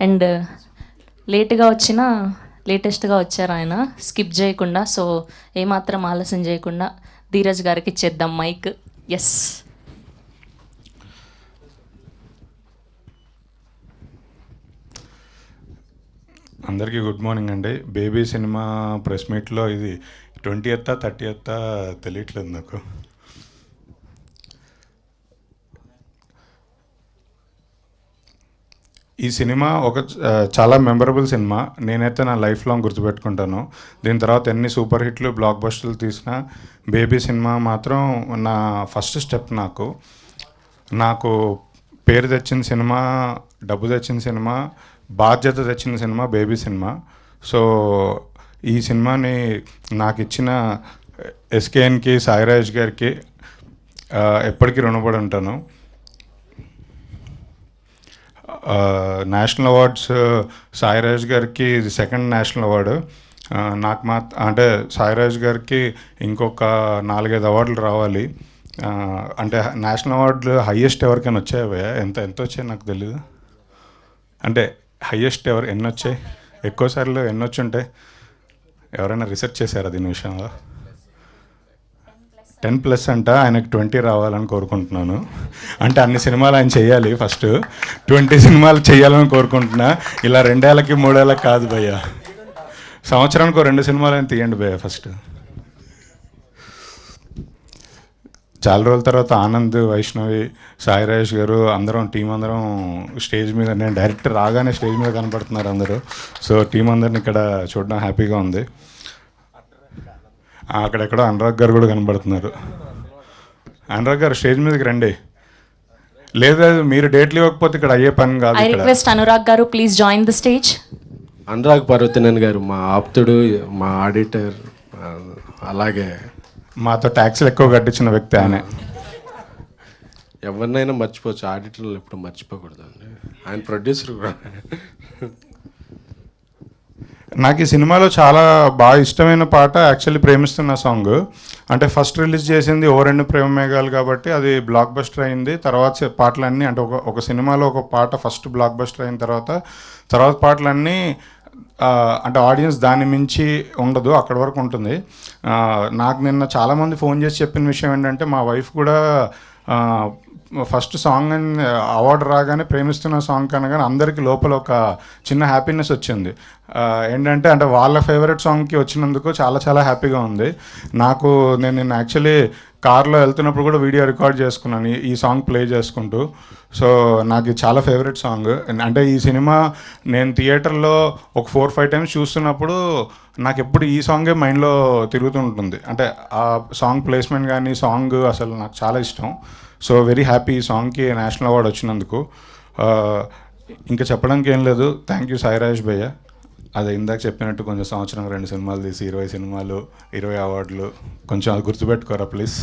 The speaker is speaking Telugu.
అండ్ లేటెస్ట్గా వచ్చారు ఆయన, స్కిప్ చేయకుండా. సో ఏమాత్రం ఆలస్యం చేయకుండా ధీరజ్ గారికి ఇచ్చేద్దాం మైక్. ఎస్. అందరికీ గుడ్ మార్నింగ్ అండి. బేబీ సినిమా ప్రెస్ మీట్లో ఇది 20th 30th తెలియట్లేదు నాకు. ఈ సినిమా చాలా మెమరబుల్ సినిమా. నేనైతే నా లైఫ్ లాంగ్ గుర్తుపెట్టుకుంటాను. దీని తర్వాత ఎన్ని సూపర్ హిట్లు బ్లాక్ బస్టర్లు తీసిన బేబీ సినిమా మాత్రం నా ఫస్ట్ స్టెప్. నాకు పేరు తెచ్చిన సినిమా, డబ్బు తెచ్చిన సినిమా, బాధ్యత తెచ్చిన సినిమా బేబీ సినిమా. సో ఈ సినిమాని నాకు ఇచ్చిన ఎస్కేఎన్కి, సాయిరాజ్ గారికి ఎప్పటికీ రుణపడి ఉంటాను. నేషనల్ అవార్డ్స్ సాయిరాజ్ గారికి ఇది సెకండ్ నేషనల్ అవార్డు. నాకు అంటే సాయిరాజ్ గారికి ఇంకొక 4-5 అవార్డులు రావాలి. అంటే నేషనల్ అవార్డులు హయ్యెస్ట్ ఎవరికైనా వచ్చాయా? ఎంత వచ్చాయి నాకు తెలీదు. అంటే హయ్యెస్ట్ ఎన్ని వచ్చాయి, ఎక్కువసార్లు ఎన్ని వచ్చి ఉంటాయి? ఎవరైనా రీసెర్చ్ చేశారా దీని విషయంలో? 10+ అంట. ఆయనకు 20 రావాలని కోరుకుంటున్నాను. అంటే అన్ని సినిమాలు ఆయన చేయాలి, ఫస్ట్ 20 సినిమాలు చేయాలని కోరుకుంటున్నా. ఇలా 2 ఏళ్ళకి 3 ఏళ్ళకి కాదు భయ్య, సంవత్సరానికి 2 సినిమాలు ఆయన తీయండి భయ్య ఫస్ట్. చాలా రోజుల తర్వాత ఆనంద్, వైష్ణవి, సాయిరాజ్ గారు టీం అందరం స్టేజ్ మీద, నేను డైరెక్ట్ రాగానే స్టేజ్ మీద కనపడుతున్నారు అందరూ. సో టీం అందరిని ఇక్కడ చూడడం హ్యాపీగా ఉంది. అక్కడెక్కడో అనురాగ్ గారు కూడా కనబడుతున్నారు. అనురాగ్ గారు స్టేజ్ మీదకి రండి. లేదా మీరు డేట్లు ఇవ్వకపోతే ఇక్కడ అయ్యే పని కాదు. ఐ రిక్వెస్ట్ అనురాగ్ గారు, please join the stage. Anurag Parvathaneni గారు మా ఆప్తుడు, మా ఆడిటర్, అలాగే మాతో ట్యాక్స్లు ఎక్కువ కట్టించిన వ్యక్తి ఆయన. ఎవరినైనా మర్చిపోవచ్చు, ఆడిటర్లు ఎప్పుడు మర్చిపోకూడదండి. ఆయన ప్రొడ్యూసర్ కూడా. నాకు ఈ సినిమాలో చాలా బాగా ఇష్టమైన పాట యాక్చువల్లీ ప్రేమిస్తున్న సాంగ్. అంటే ఫస్ట్ రిలీజ్ చేసింది ఓ రెండు ప్రేమ మేఘాలు కాబట్టి అది బ్లాక్ బస్టర్ అయింది. తర్వాత పాటలన్నీ అంటే ఒక సినిమాలో ఒక పాట ఫస్ట్ బ్లాక్ బస్టర్ అయిన తర్వాత పాటలన్నీ అంటే ఆడియన్స్ దాన్ని మించి ఉండదు, అక్కడి వరకు ఉంటుంది. నాకు నిన్న చాలామంది ఫోన్ చేసి చెప్పిన విషయం ఏంటంటే, మా వైఫ్ కూడా ఫస్ట్ సాంగ్ అని అవార్డు రాగానే ప్రేమిస్తున్న సాంగ్ కనగానే అందరికీ లోపల ఒక చిన్న హ్యాపీనెస్ వచ్చింది. ఏంటంటే అంటే వాళ్ళ ఫేవరెట్ సాంగ్కి వచ్చినందుకు చాలా చాలా హ్యాపీగా ఉంది నాకు. నేను యాక్చువల్లీ కార్లో వెళ్తున్నప్పుడు కూడా వీడియో రికార్డ్ చేసుకున్నాను ఈ సాంగ్ ప్లే చేసుకుంటూ. సో నాకు చాలా ఫేవరెట్ సాంగ్. అంటే ఈ సినిమా నేను థియేటర్లో ఒక 4-5 టైమ్స్ చూస్తున్నప్పుడు నాకు ఎప్పుడు ఈ సాంగే మైండ్లో తిరుగుతుంటుంది. అంటే ఆ సాంగ్ ప్లేస్మెంట్ కానీ సాంగ్ అసలు నాకు చాలా ఇష్టం. సో వెరీ హ్యాపీ ఈ సాంగ్కి నేషనల్ అవార్డు వచ్చినందుకు. ఇంకా చెప్పడానికి ఏం లేదు. థ్యాంక్ యూ సాయిరాజ్ భయ్య. అదే ఇందాక చెప్పినట్టు కొంచెం సంవత్సరం 2 సినిమాలు తీసి 20 సినిమాలు 20 అవార్డులు, కొంచెం అది గుర్తుపెట్టుకోరా ప్లీజ్.